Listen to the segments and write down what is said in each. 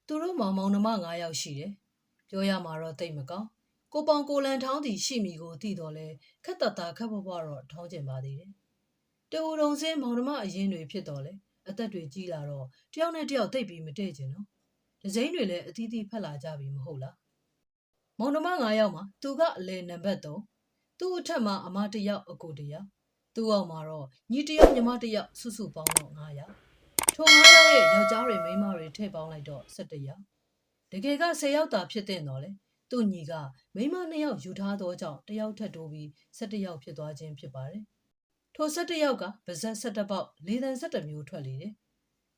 သူတို့မောင်နှမ9ယောက်ရှိတယ်ပြောရမှာတော့တိတ်မကောင်းကိုပေါင်ကိုလန်ထောင်းသည်ရှိမိကိုသိတော်လဲခက်တတာခက်ဖွားဖွားတော့ထောင်းကျင်ပါသေးတယ်တူတုံစင်းမောင်နှမအရင်တွေဖြစ်တော်လဲအသက်တွေကြီးလာတော့တယောက်နဲ့တယောက်တိတ်ပြီးမတည့်ကျင်နော်ဒဇိမ်းတွေလည်းအသီးသီးဖက်လာကြပြီမဟုတ်လားမောင်နှမ9ယောက်မှာသူကအလဲနံပါတ်3သူ့အထက်မှာအမ1ယောက်အကို1ယောက်သူ့အောက်မှာတော့ညီ1ယောက်ညီမ1ယောက်စုစုပေါင်းတော့9ယောက်ထို9ယောက်ရဲ့ယောက်ျားတွေမိန်းမတွေထည့်ပေါင်းလိုက်တော့17ယောက်တကယ်က10ယောက်သာဖြစ်တဲ့တော့လေသူ့ညီကမိန်းမ2ယောက်ယူထားသောကြောင့်1ယောက်ထပ်တိုးပြီး17ယောက်ဖြစ်သွားခြင်းဖြစ်ပါတယ်ထို17ယောက်ကဗဇက်17ပေါက်လေသံ17မျိုးထွက်လေတယ်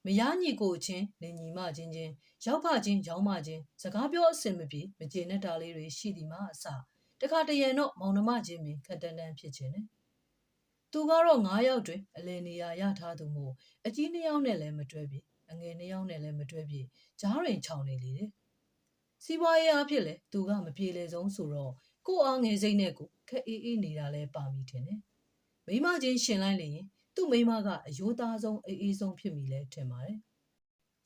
မယားညီကိုချင်းလင်ညီမချင်းချင်းရောက်ဖချင်းရောင်းမချင်းစကားပြောအစင်မပြေမကျေနပ်တာလေးတွေရှိသည်မှအစတခါတရံတော့မောင်နှမချင်းပင်ခက်တန်းတန်းဖြစ်ခြင်းနဲ့သူကတော့9ယောက်တွင်အလယ်နေရာရထားသူမို့အကြီး2ယောက်နဲ့လည်းမတွဲပြီအငယ်2ယောက်နဲ့လည်းမတွဲပြီကြားရင်ချောင်နေလေတယ်စီးပွားရေးအဖြစ်လေသူကမပြေလေဆုံးဆိုတော့ကိုအားငယ်စိတ်နဲ့ကိုခက်အေးနေတာလဲပါမိတယ်နဲ့မိမချင်းရှင်လိုက်လေရင်သူ့မိမကအယိုးသားဆုံးအေးဆုံးဖြစ်မိလဲထင်ပါတယ်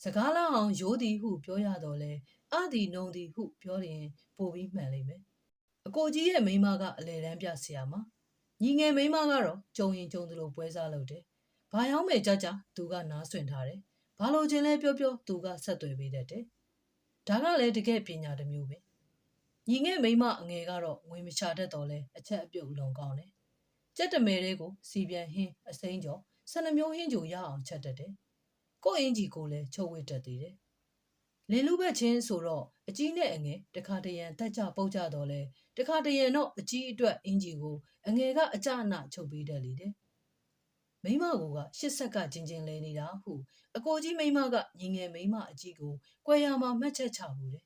စကားလာအောင်ရိုးသည်ဟုပြောရတော့လဲအသည်နုံသည်ဟုပြောရင်ပိုပြီးမှန်လိမ့်မယ်အကိုကြီးရဲ့မိမကအလဲတန်းပြဆရာမညီငယ်မိမကတော့ကြုံရင်ကြုံသလိုပွဲစားလုပ်တယ်ဘာရောက်မယ်ကြကြသူကနားဆွင့်ထားတယ်ဘာလို့ချင်းလဲပြောပြောသူကဆက်သွယ်ပေးတတ်တယ်ဒါကလည်းတကယ်ပညာတစ်မျိုးပဲညီငယ်မိမအငယ်ကတော့ငွေမချတတ်တော့လဲအချက်အပြုတ်လုံကောင်းတယ်ကြက်တမဲတွေကိုစီပြန်ဟင်းအစိမ်းကျော်12မျိုးဟင်းကြိုရအောင်ချက်တတ်တယ်ကို့အင်ကြီးကိုလည်းချုပ်ဝစ်တတ်သေးတယ်လင်းလူဘက်ချင်းဆိုတော့အကြီးနဲ့အငယ်တခါတရံတက်ကြပုတ်ကြတော့လဲတခါတရံတော့အကြီးအတွက်အင်ကြီးကိုအငယ်ကအကြအနချုပ်ပေးတတ်လေတယ်မိမကရှစ်ဆက်ကကျင်ကျင်လဲနေတာဟုအကိုကြီးမိမကညီငယ်မိမအကြီးကိုကွယ်ရမှာမှတ်ချက်ချဘူးတယ်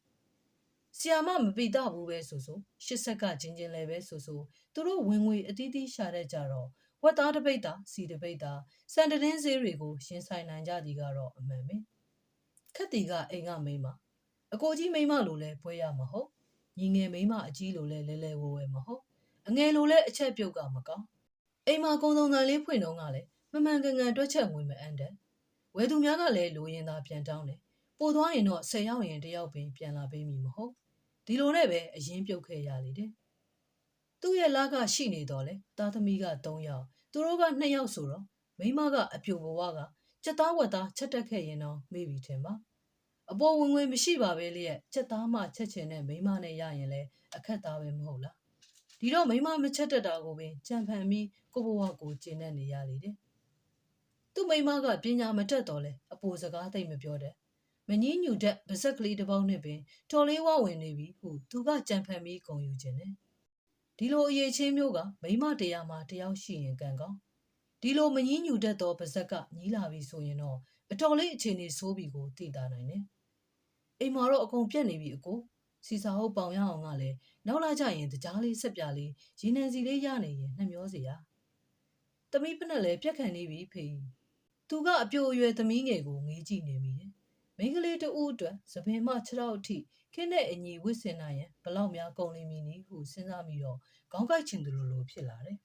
ဆီယာမမပိတဘူးပဲဆိုရှစ်ဆက်ကကျင်ကျင်လဲပဲဆိုသူတို့ဝင်ငွေအသီးသီးရှာတတ်ကြတော့ဝက်သားတစ်ပိတ်တာစီတစ်ပိတ်တာစံတတင်းဈေးတွေကိုရှင်ဆိုင်နိုင်ကြသည်ကတော့အမှန်ပဲခက်တီကအိမ်ကမိမအကိုကြီးမိမလိုလဲပွဲရမဟုတ်ညီငယ်မိမအကြီးလိုလဲလဲလဲဝဲဝဲမဟုတ်အငယ်လိုလဲအချက်ပြုတ်ကမကောင်းအိမ်မှာကုံစုံတန်လေးဖွင့်တော့ကလည်းမမှန်ကန်ကန်တွက်ချက်ငွေမအန်တဲ့ဝယ်သူများကလည်းလိုရင်သာပြန်တောင်းတယ်ပို့သွားရင်တော့10ရောက်ရင်1ယောက်ပင်ပြန်လာပေးမည်မဟုတ်ဒီလိုနဲ့ပဲအရင်ပြုတ်ခဲ့ရလေတဲ့သူ့ရဲ့လကရှိနေတော့လေသားသမီးက3ယောက်သူတို့က2ယောက်ဆိုတော့မိမကအပြိုဘဝကချက်သားဝက်သားချက်တက်ခဲ့ရင်တော့မေ့ပြီထင်ပါအပေါ်ဝင်ငွေမရှိပါပဲလေချက်သားမှချက်ချင်တဲ့မိမနဲ့ရရင်လဲအခက်သားပဲမဟုတ်လားဒီတော့မိမမချက်တက်တာကိုပင်ကြံဖန်ပြီးကိုဘဝကိုကျင့်တတ်နေရလေတယ်သူ့မိမကပညာမတက်တော့လဲအပေါ်စကားသိမ့်မပြောတဲ့မငင်းညူတဲ့ဗစက်ကလေးတစ်ပေါက်နဲ့ပင်တော်လေးဝဝင်နေပြီဟုသူကကြံဖန်ပြီးဂုံယူခြင်းနဲ့ဒီလိုအရေးချင်းမျိုးကမိမတရားမှာတယောက်ရှိရင်ကံကောင်းဒီလိုမငင်းညူတတ်သောဗဇက်ကညီးလာပြီဆိုရင်တော့အတော်လေးအခြေအနေဆိုးပြီကိုသိတာနိုင်တယ်အိမ်မှာတော့အကုန်ပြက်နေပြီအကိုစီစာဟုတ်ပေါင်ရအောင်ကလည်းနောက်လာကြရင်တကြားလေးဆက်ပြလေးရေနံစီလေးရနေရင်နှမျောစီရသမီးဖက်နဲ့လည်းပြက်ခံနေပြီဖေးသူကအပြိုအရွယ်သမီးငယ်ကိုငေးကြည့်နေမိတယ်မိန်းကလေးတူအတွက်သပင်မ6လောက်အထိခင်းတဲ့အညီဝစ်စင်နိုင်ရင်ဘလောက်များကုန်လိမ့်မည်နည်းဟုစဉ်းစားပြီးတော့ခေါင်းကိုက်ချင်သူလိုဖြစ်လာတယ်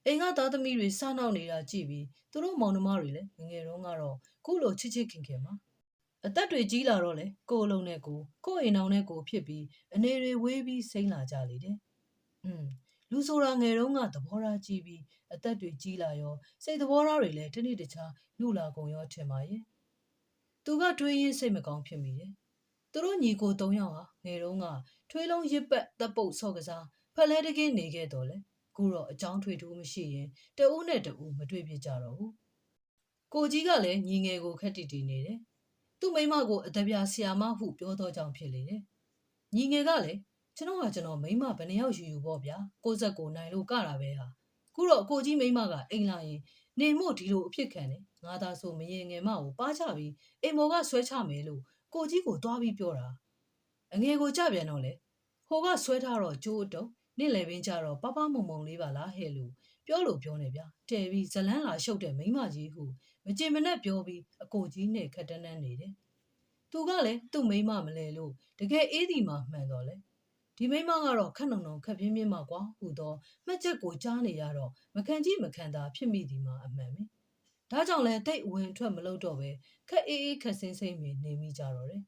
အိမ်ကသားသမီးတွေစနောက်နေတာကြည့်ပြီးသူတို့မောင်နှမတွေလည်းငယ်တုန်းကတော့ခုလိုချစ်ချစ်ခင်ခင်မှာအသက်တွေကြီးလာတော့လေကိုယ်အလုံးနဲ့ကိုအိမ်အောင်နဲ့ကိုဖြစ်ပြီးအနေတွေဝေးပြီးစိမ့်လာကြလေတယ်လူဆိုတာငယ်တုန်းကသဘောထားကြီးပြီးအသက်တွေကြီးလာရောစိတ်သဘောထားတွေလည်းတစ်နေ့တစ်ခြားလူလာကုန်ရောထင်ပါရဲ့သူကတွေးရင်းစိတ်မကောင်းဖြစ်မိတယ်သူတို့ညီကို3ယောက်ဟာငယ်တုန်းကထွေးလုံးရစ်ပတ်တပ်ပုတ်ဆော့ကစားဖက်လဲတကင်းနေခဲ့တော့လေခုတော့အကြောင်းထွေထူးမရှိရင်တဦးနဲ့တဦးမတွေ့ပြကြတော့ဘူးကိုကြီးကလည်းညီငယ်ကိုခက်တီတီနေတယ်သူ့မိမကိုအတပြာဆီယာမဟုပြောတော့ကြောင့်ဖြစ်လေတယ်ညီငယ်ကလည်းကျွန်တော်မိမဘယ်နှယောက်ယူပေါ့ဗျာကိုဇက်ကိုနိုင်လို့ကတာပဲဟာခုတော့ကိုကြီးမိမကအိမ်လာရင်နေမို့ဒီလိုအဖြစ်ခံတယ်ငါသာဆိုမရင်ငယ်မကိုပါချပြီးအိမ်မော်ကဆွဲချမယ်လို့ကိုကြီးကိုတွားပြီးပြောတာအငယ်ကိုကြပြန်တော့လေဟိုကဆွဲထားတော့ကျိုးတုံနေ့လေပင်ကြတော့ပပမုံမုံလေးပါလားဟဲ့လို့ပြောနေဗျာတဲပြီးဇလန်းလာရှုပ်တဲ့မိမကြီးဟုမကြင်မနဲ့ပြောပြီးအကိုကြီးနဲ့ခက်တန်းတန်းနေတယ်သူကလည်းသူ့မိမမလဲလို့တကယ်အေးဒီမှာမှန်တော့လေဒီမိမကတော့ခက်နုံခက်ပြင်းပြင်းမှကွာဟူတော့မှတ်ချက်ကိုကြားနေရတော့မခံကြည့်မခံတာဖြစ်မိဒီမှာအမှန်ပဲ ဒါကြောင့်လဲတိတ်အဝင်ထွက်မလုပ်တော့ပဲခက်အေးအေးခက်စင်းစိမ့်နေမိကြတော့တယ်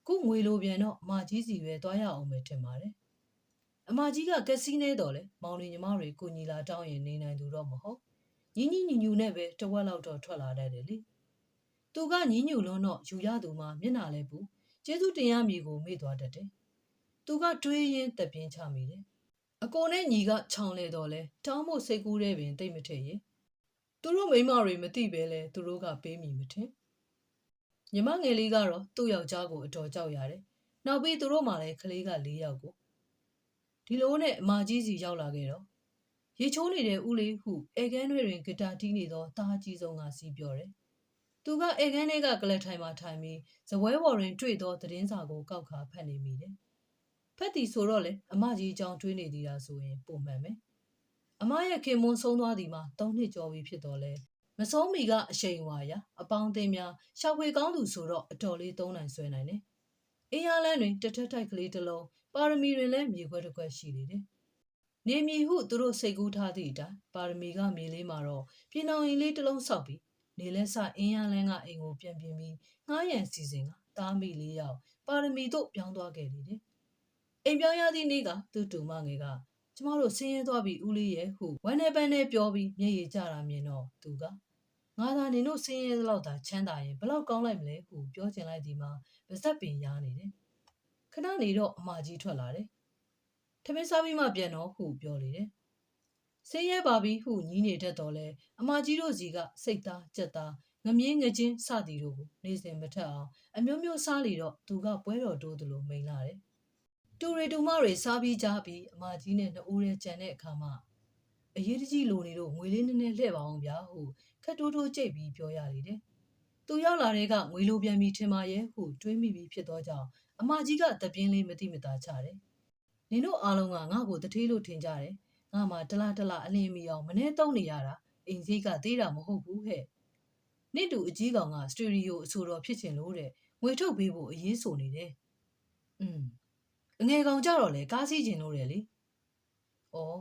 ခုငွေလိုပြန်တော့အမကြီးစီပဲသွားရအောင်ပဲထင်ပါတယ်အမကြီးကကက်စီနေတော့လေမောင်လေးညီမတွေကိုညီလာတောင်းရင်နေနိုင်သူတော့မဟုတ်ညီညီညူနဲ့ပဲတဝက်လောက်တော့ထွက်လာတတ်တယ်လေသူကညီညူလုံးတော့ယူရသူမှမျက်နှာလဲပူကျေးဇူးတင်ရမည်ကိုမေ့သွားတတ်တယ်သူကတွေးရင်းတက်ပြင်းချမိတယ်အကိုနဲ့ညီကချောင်းလေတော့လဲတောင်းဖို့စိတ်ကူးတဲ့ပင်တိတ်မထည့်ရင်သူတို့မိမတွေမသိပဲလဲသူတို့ကပေးမိမထင်ညီမငယ်လေးကတော့သူ့ယောက်ျားကိုအတော်ကြောက်ရတယ်နောက်ပြီးသူတို့မှလည်းကလေးက၄ယောက်ကိုဒီလိုနဲ့အမကြီးစီရောက်လာခဲ့တော့ရေချိုးနေတဲ့ဦးလေးဟုဧကန်းတွေတွင်ဂီတာတီးနေသောတားကြီးဆုံးကစီးပြောတယ်သူကဧကန်းထဲကကလပ်ထိုင်မှထိုင်ပြီးဇပွဲပေါ်တွင်တွေ့သောသတင်းစာကိုကောက်ခါဖတ်နေမိတယ်ဖက်တီဆိုတော့လေအမကြီးအကြောင်းတွေးနေသေးတာဆိုရင်ပုံမှန်ပဲအမရဲ့ခင်မွန်းဆုံးသွားသည်မှာ3နှစ်ကျော်ပြီဖြစ်တော့လဲမဆုံးမီကအရှိန်ဝါရအပေါင်းအသင်းများရှောက်ခွေကောင်းသူဆိုတော့အတော်လေးသုံးနိုင်ဆွဲနိုင်တယ်အေးရလန်းတွင်တထက်ထိုက်ကလေးတစ်လုံးပါရမီတွင်လည်းမြေခွက်တစ်ခွက်ရှိနေတယ်နေမီဟုသူတို့စိတ်ကူးထားသည့်အတိုင်းပါရမီကမြေလေးမှာတော့ပြင်အောင်ရင်လေးတစ်လုံးဆောက်ပြီးနေလဲစအင်းရလန်းကအိမ်ကိုပြန်ပြင်ပြီးငှားရန်စီစဉ်ကတားမိ4ယောက်ပါရမီတို့ပြောင်းသွားခဲ့လေတယ်အိမ်ပြောင်းရသည့်နေ့ကသူ့တူမငယ်ကကျမတို့ဆင်းရဲသွားပြီဦးလေးရဲ့ဟုဝမ်းနဲ့ပန်းနဲ့ပြောပြီးမျက်ရည်ကျတာမြင်တော့သူကငါသာနင်တို့ဆင်းရဲလောက်သာချမ်းသာရင်ဘလောက်ကောင်းလိုက်မလဲဟုပြောချင်လိုက်ဒီမှာပါဇက်ပင်ရားနေတယ်ခဏနေတော့အမကြီးထွက်လာတယ်ထမင်းစားပြီးမှပြန်တော့ဟုပြောလေတယ်ဆင်းရဲပါပြီဟုညီးနေတတ်တော်လဲအမကြီးတို့စီကစိတ်သားကြက်သားငမြင်းငချင်းစသည်တို့ကိုနေစဉ်မထက်အောင်အမျိုးမျိုးစားလေတော့သူကပွဲတော်တိုးသလိုမိန်လာတယ်တူရီတူမတွေစားပြီးကြပြီးအမကြီးနဲ့2ဦးရဲ့ကြံတဲ့အခါမှာအရေးတကြီးလိုနေတော့ငွေလေးနည်းနည်းလှည့်ပါအောင်ဗျာဟုခက်တိုးတိုးကြိတ်ပြီးပြောရလေတယ်သူရောက်လာတဲ့ကငွေလိုပြန်ပြီးထင်ပါရဲ့ဟုတွေးမိပြီးဖြစ်သောကြောင့်အမကြီးကတပြင်းလေးမတိမတာချတယ်နင်တို့အားလုံးကငါ့ကိုတထေးလို့ထင်ကြတယ်ငါမှတလားတလားအလင်းမီအောင်မနှဲတုံးနေရတာအိမ်ကြီးကသေးတာမဟုတ်ဘူးဟဲ့နင့်တူအကြီးကောင်ကစတူဒီယိုအဆိုတော်ဖြစ်ချင်လို့တဲ့ငွေထုတ်ပေးဖို့အရေးဆိုနေတယ်အငယ်ကောင်ကြတော့လေကားစီးကျင်လို့တယ်လေ။အော်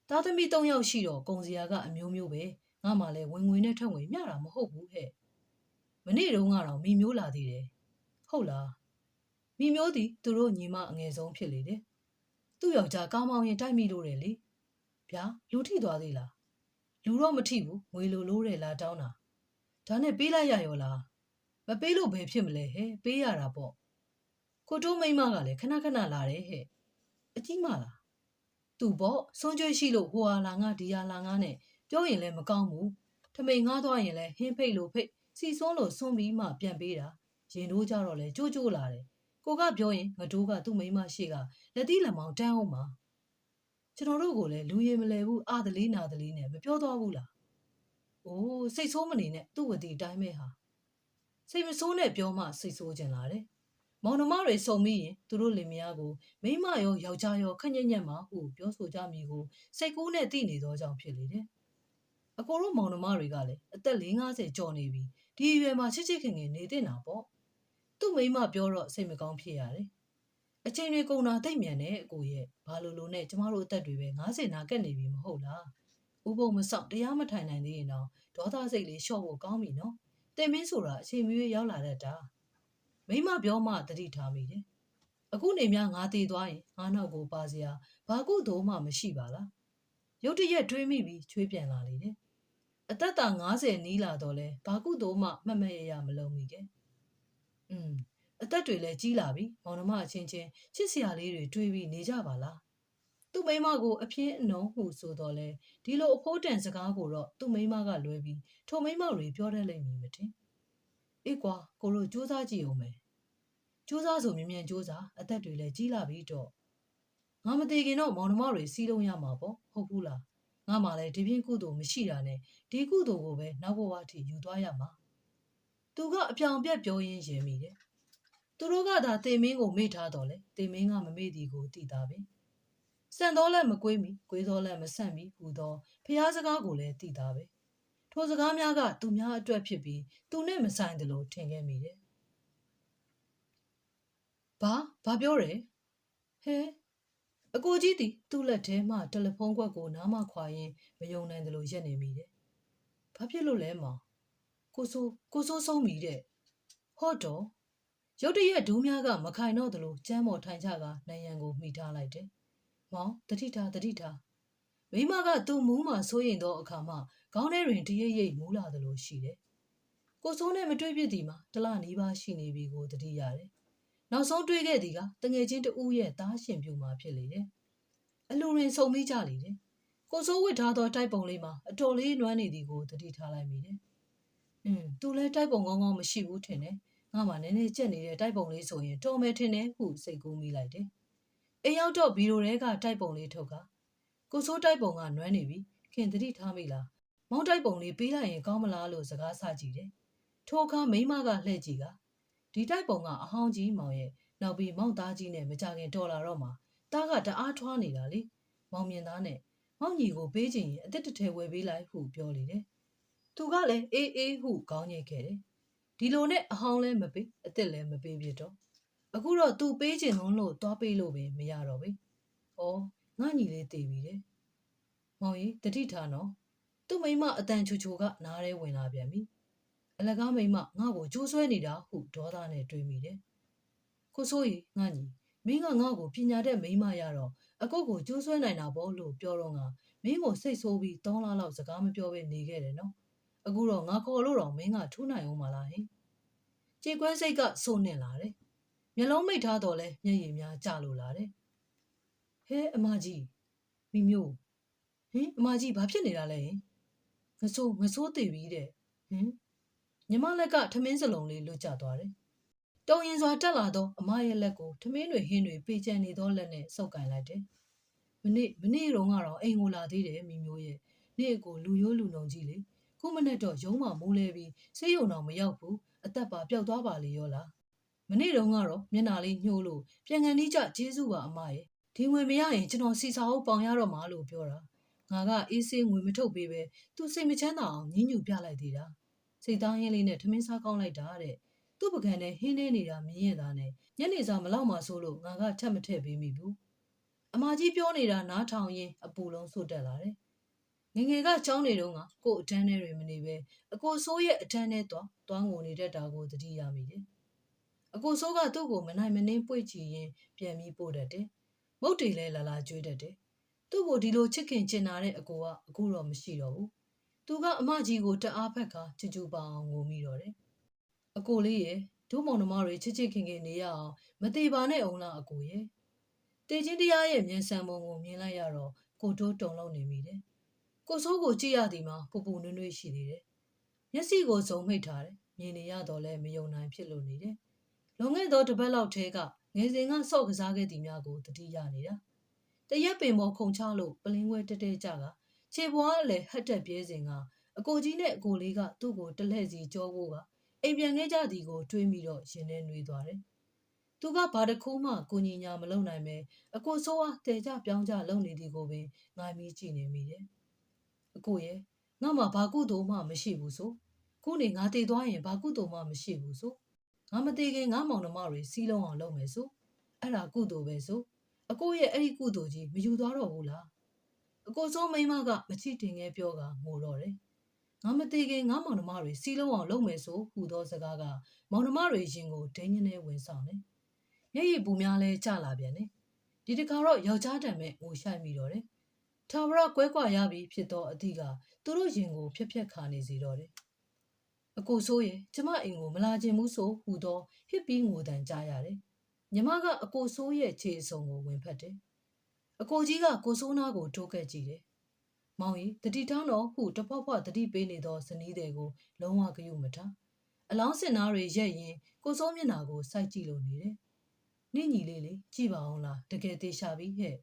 သားသမီး3ယောက်ရှိတော့ကုံစရာကအမျိုးမျိုးပဲငါမှလည်းဝင်ငွေနဲ့ထွက်ငွေမျှတာမဟုတ်ဘူးဟဲ့။မနေ့တုန်းကတော့မိမျိုးလာသေးတယ်။ဟုတ်လား။မိမျိုးသည်သူတို့ညီမအငယ်ဆုံးဖြစ်လေတယ်။သူ့ယောက်ျားကားမောင်းရင်တိုက်မိလို့တယ်လေ။ဗျာလူထိသွားသေးလား။လူတော့မထိဘူးငွေလိုလို့တယ်လားတောင်းတာ။ဒါနဲ့ပေးလိုက်ရရောလား။မပေးလို့ဘယ်ဖြစ်မလဲဟဲ့ပေးရတာပေါ့။ကိုတိုးမိမကလည်းခဏခဏလာတယ်ဟဲ့အကြီးမလားသူပေါ့စွန်ကြွေးရှိလို့ဟိုဟာလာငါဒီဟာလာငါနဲ့ပြောရင်လည်းမကောင်းဘူးထမိန်ငားသွားရင်လည်းဟင်းဖိတ်လို့ဖိတ်စီစွန်းလို့စွန်းပြီးမှပြန်ပေးတာရင်တို့ကြတော့လေကြိုးကြိုးလာတယ်ကိုကပြောရင်ငတိုးကသူ့မိမရှိကလက်သီးလက်မောင်းတန်းအောင်မှာကျွန်တော်တို့ကိုလည်းလူရည်မလဲဘူးအသလေးနာသလေးနဲ့မပြောသွားဘူးလားအိုးစိတ်ဆိုးမနေနဲ့သူ့ဝတီတိုင်းပဲဟာစိတ်မဆိုးနဲ့ပြောမှစိတ်ဆိုးကျင်လာတယ်မောင်နှမတွေစုံပြီးရင်သူတို့လင်မယားကိုမိမရောယောက်ျားရောခက်ညက်ညက်မှဟုပြောဆိုကြမည်ကိုစိတ်ကူးနဲ့သိနေသောကြောင့်ဖြစ်လေတယ်။အကိုတို့မောင်နှမတွေကလည်းအသက်50ကျော်နေပြီဒီအရွယ်မှာချစ်ချစ်ခင်ခင်နေတဲ့နာပေါ့။သူ့မိမပြောတော့စိတ်မကောင်းဖြစ်ရတယ်။အချိန်တွေကုန်တာသိမ့်မြန်နဲ့အကိုရဲ့ဘာလို့နဲ့ကျမတို့အသက်တွေပဲ50နာကက်နေပြီမဟုတ်လား။ဥပုံမဆောက်တရားမထိုင်နိုင်သေးရင်တော့ဒေါသစိတ်လေးလျှော့ဖို့ကောင်းပြီနော်။တင်မင်းဆိုတာအချိန်မရွေးရောက်လာတတ်တာ။မိမပြောမှတတိထားမိတယ်။အခုနေများငါသေးသွားရင်ငါနောက်ကိုပါစရာဘာကုသို့မှမရှိပါလား။ရုတ်တရက်တွေးမိပြီးချွေးပြန်လာလေတယ်။အသက်တာ50နီးလာတော့လဲဘာကုသို့မှမှတ်မရမလုံးမိခဲ့။အသက်တွေလည်းကြီးလာပြီမောင်နှမအချင်းချင်းချစ်စရာလေးတွေတွေးပြီးနေကြပါလား။သူ့မိမကိုအပြင်းအနှုံဟုဆိုတော့လဲဒီလိုအဖိုးတန်စကားကိုတော့သူ့မိမကလွဲပြီးထိုမိမတွေပြောတတ်လိမ့်မည်မထင်။အေးကွာကိုတို့စူးစမ်းကြည့်အောင်မယ်စူးစမ်းဆိုမြင်မြန်စူးစမ်းအသက်တွေလည်းကြီးလာပြီတော့ငါမသေးခင်တော့မောင်နှမတွေစီးလုံးရမှာပေါ့ဟုတ်ဘူးလားငါမှလည်းဒီပြင်းကုသိုလ်မရှိတာနဲ့ဒီကုသိုလ်ကိုပဲနောက်ဘဝအထိယူသွားရမှာသူကအပြောင်ပြက်ပြောရင်းရင်မိတယ်သူတို့ကသာတေမင်းကိုမေ့ထားတော့လေတေမင်းကမမေ့သည်ကိုသိတာပဲစံတော်လည်းမကွေးမီကွေးတော်လည်းမဆန့်မီဟူသောဖျားစကားကိုလည်းသိတာပဲထိုစကားများကသူများအတွက်ဖြစ်ပြီးသူနဲ့မဆိုင်တယ်လို့ထင်ခဲ့မိတယ်ဘာပြောရဲဟဲအကိုကြီးသည်သူ့လက်ထဲမှတယ်လီဖုန်းကွက်ကိုနားမခွာရင်းမယုံနိုင်တယ်လို့ရက်နေမိတယ်ဖ ဘာဖြစ်လို့လဲမောင်ကိုစိုးဆုံးပြီတဲ့ဟော့တော့ရုတ်တရက်ဒိုးများကမခိုင်တော့သလိုကျမ်းပေါ်ထိုင်ချကနိုင်ရန်ကိုမိထားလိုက်တယ်မောင်တတိထားမိမကသူ့မူးမှစိုးရင်သောအခါမှခေါင်းထဲတွင်တရိပ်ရိပ်မူးလာသလိုရှိတယ်ကိုစိုးနဲ့မတွေ့ဖြစ်သည်မှာတလနီးပါးရှိနေပြီကိုတတိရတယ်နောက်ဆုံးတွေ့ခဲ့သည်ကတငယ်ချင်းတူရဲ့သားရှင်ပြူမှာဖြစ်လေတယ်အလူရင်ဆုံမိကြလေတယ်ကိုစိုးဝစ်ထားသောတိုက်ပုံလေးမှာအတော်လေးနွမ်းနေသည်ကိုတတိထားလိုက်မိတယ်သူလည်းတိုက်ပုံကောင်းမရှိဘူးထင်တယ်ငါမှနည်းနည်းကြက်နေတဲ့တိုက်ပုံလေးဆိုရင်တော်မယ်ထင်တယ်ဟုစိတ်ကူးမိလိုက်တယ်အိမ်ရောက်တော့ဘီရိုထဲကတိုက်ပုံလေးထုတ်ကကိုစိုးတိုက်ပုံကနွမ်းနေပြီခင်တတိထားမိလားမောင်းတိုက်ပုံလေးပေးလိုက်ရင်ကောင်းမလားလို့စကားဆကြည့်တယ်ထိုအခါမိမကလှည့်ကြည့်ကဒီတိုက်ပုံကအဟောင်းကြီးမောင်ရဲ့နောက်ပြီးမောင်သားကြီးနဲ့မကြခင်တော်လာတော့မှသားကတအားထွားနေတာလေမောင်မြင်သားနဲ့မောင်ညီကိုပေးချင်ရင်အသက်တစ်ထည်ဝယ်ပေးလိုက်ဟုပြောလေတယ်သူကလည်းအေးဟုခေါင်းညိတ်ခဲ့တယ်ဒီလိုနဲ့အဟောင်းလည်းမပေးအသက်လည်းမပေးပြတော့အခုတော့သူပေးချင်လို့သွားပေးလို့ပဲမရတော့ဘူးဩငါညီလေးတည်ပြီတဲ့မောင်ကြီးတတိထားနော်သူ့မိမအတန်ချိုကနားထဲဝင်လာပြန်ပြီအလကားမိမငါ့ကိုကြိုးဆွဲနေတာဟုဒေါသနဲ့တွေးမိတယ်ကိုစိုးရီငါညီမင်းကငါ့ကိုပညာတတ်မိမရတော့အကုတ်ကိုကြိုးဆွဲနိုင်တာပေါ့လို့ပြောတော့ငါမင်းကိုစိတ်ဆိုးပြီး3လလောက်စကားမပြောဘဲနေခဲ့တယ်နော်အခုတော့ငါခေါ်လို့တော့မင်းကထူးနိုင်အောင်မလားဟင်ကြေကွဲစိတ်ကစိုးနေလာတယ်မျက်လုံးမိတ်ထားတော့လဲမျက်ရည်များကျလို့လာတယ်ဟဲအမကြီးမိမျိုးဟင်အမကြီးဘာဖြစ်နေတာလဲငဆိုးသေးပြီတဲ့ဟင်ညီမလက်ကထမင်းစလုံးလေးလွတ်ကျသွားတယ်တုံရင်စွာတက်လာတော့အမရဲ့လက်ကိုထမင်းတွေဟင်းတွေပေးချန်နေသောလက်နဲ့စုပ်ကန်လိုက်တယ်မနေ့တော့ကတော့အိမ်ကိုလာသေးတယ်မိမျိုးရဲ့နေ့ကိုလူရိုးလူနှုံကြီးလေခုမနေ့တော့ရုံးမှမိုးလဲပြီးဆေးရုံတော့မရောက်ဘူးအသက်ပါပျောက်သွားပါလေရောလားမနေ့တုန်းကတော့မျက်နာလေးညှိုးလို့ပြန်ကန်ကြီးကြကျေးဇူးပါအမရဲ့ဒီငွေမရရင်ကျွန်တော်စီစာအုပ်ပေါင်ရတော့မှာလို့ပြောတာငါကအေးဆေးငွေမထုတ်ပေးပဲသူစိတ်မချမ်းသာအောင်ညှဉ်းညူပြလိုက်သေးတာစိတ်သားရင်းလေးနဲ့ထမင်းစားကောင်းလိုက်တာတဲ့သူ့ပကံနဲ့ဟင်းနေနေတာမြင်ရတာနဲ့ညနေစာမလောက်မှဆိုလို့ငါကထပ်မထည့်ပေးမိဘူးအမကြီးပြောနေတာနားထောင်ရင်းအပူလုံးဆို့တက်လာတယ်ငယ်ကချောင်းနေတော့ကကို့အတန်းထဲတွေမနေပဲအကိုဆိုးရဲ့အတန်းထဲသွားငိုနေတတ်တာကိုသတိရမိတယ်အကိုဆိုးကသူ့ကိုမနိုင်မနှင်းပွေ့ချီရင်းပြန်ပြီးပို့တတ်တယ်မုတ်တွေလဲလာကျွေးတတ်တယ်သူ့ကိုဒီလိုချစ်ခင်ကျင်နာတဲ့အကိုကအခုတော့မရှိတော့ဘူးသူကအမကြီးကိုတအားဖက်ခါချူချူပါအောင်ငိုမိတော့တယ်အကိုလေးရဲ့တို့မောင်နှမတွေချစ်ခင်နေရအောင်မသေးပါနဲ့အောင်လားအကိုရဲ့တေချင်းတရားရဲ့မြန်ဆန်ပုံကိုမြင်လိုက်ရတော့ကိုတိုးတုံလုံးနေမိတယ်ကိုဆိုးကိုကြည့်ရသည်မှာပူနွေ့ရှိသေးတယ်မျက်စိကိုစုံမိတ်ထားတယ်မြင်နေရတော့လဲမယုံနိုင်ဖြစ်လို့နေတယ်လွန်ခဲ့သောတစ်ပတ်လောက်ထဲကငယ်စဉ်ကဆော့ကစားခဲ့သည်များကိုတတိယနေတာတရက်ပင်ပေါ်ခုန်ချလို့ပလင်းခွဲတဲကြကခြေပွားလည်းဟတ်တက်ပြဲစဉ်ကအကိုကြီးနဲ့အကိုလေးကသူ့ကိုတလှည့်စီကြောဖို့ကအိမ်ပြန်ခဲ့ကြသည်ကိုတွေးမိတော့ရင်ထဲနှွေးသွားတယ်သူကဘာတစ်ခုမှကိုညီညာမလုပ်နိုင်ပဲအကိုဆိုးအားတဲကြပြောင်းကြလုပ်နေသည်ကိုပင်ငိုင်းပြီးကြည့်နေမိတယ်အကိုရဲ့ငါမှဘာကုသိုလ်မှမရှိဘူးဆိုခုနေငါတည်သွားရင်ဘာကုသိုလ်မှမရှိဘူးဆိုငါမတည်ခင်ငါမောင်နှမတွေစီးလုံးအောင်လုပ်မယ်ဆိုအဲ့ဒါကုသိုလ်ပဲဆိုအကိုရဲ့အဲ့ဒီကုသိုလ်ကြီးမယူသွားတော့ဘူးလားအကိုစိုးမိန်းမကမချစ်တင်ငယ်ပြောကငိုတော့တယ်ငါမတည်ခင်ငါမောင်နှမတွေစီးလုံးအောင်လုပ်မယ်ဆိုဟူသောစကားကမောင်နှမတွေရင်ကိုဒိန်းနေဝင်ဆောင်တယ်မျက်ရည်ပူများလဲကျလာပြန်တယ်ဒီတခါတော့ယောက်ျားတံမဲ့ငိုရှိုက်မိတော့တယ်ထာဝရကွဲကွာရပြီဖြစ်သောအသည့်ကသူတို့ရင်ကိုဖြက်ခါနေစေတော့တယ်အကိုဆိုးရဲ့ကျမအိမ်ကိုမလာခြင်းဘူးဆိုဟူသောဟစ်ပြီးငိုတန်ကြားရတယ်ညီမကအကိုဆိုးရဲ့ခြေစုံကိုဝင်ဖက်တယ်အကိုကြီးကကိုဆိုးနာကိုတိုးကက်ကြည့်တယ်မောင်ကြီးတတိထောင်းတော်ဟုတဖွားဖွားတတိပေးနေသောဇနီးတွေကိုလုံးဝဂရုမထားအလောင်းစင်သားတွေရက်ရင်ကိုဆိုးမျက်နှာကိုစိုက်ကြည့်လို့နေတယ်နင့်ညီလေးလေကြည့်ပါအောင်လားတကယ်သေးရှာပြီဟဲ့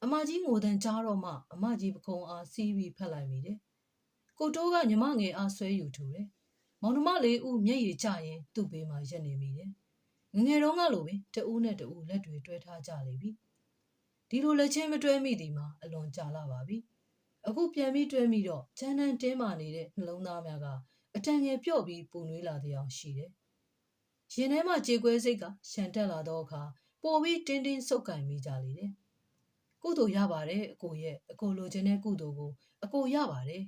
အမကြီးငိုတန်ကြားတော့မှအမကြီးပခုံးအားစီးပြီးဖက်လိုက်မိတယ်ကိုတိုးကညီမငယ်အားဆွဲယူထူတယ်မောင်နှမလေးဦးမျက်ရည်ကျရင်သူ့ဘေးမှာရက်နေမိတယ်ငယ်တုန်းကလိုပဲတဦးနဲ့တဦးလက်တွေတွဲထားကြလေပြီဒီလိုလက်ချင်းမတွဲမိသည်မှာအလွန်ကြာလာပါပြီအခုပြန်ပြီးတွဲမိတော့ချမ်းတန်းတင်းမာနေတဲ့နှလုံးသားများကအတန်ငယ်ပြော့ပြီးပူနွေးလာတဲ့အောင်ရှိတယ်ရင်ထဲမှာကြေကွဲစိတ်ကရှန်တက်လာတော့အခါပိုပြီးတင်းဆုပ်ကင်မိကြလေတယ်ကုသိုလ်ရပါတယ်အကိုရဲ့အကိုလိုချင်တဲ့ကုသိုလ်ကိုအကိုရပါတယ်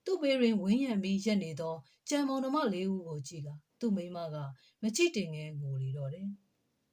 သူ့ဘေးတွင်ဝင်းရံပြီးရက်နေသောကြံမောင်နှမ၄ဦးကိုကြည့်ကသူ့မိမကမကြည့်တင်ငယ်ငိုလေတော့တယ်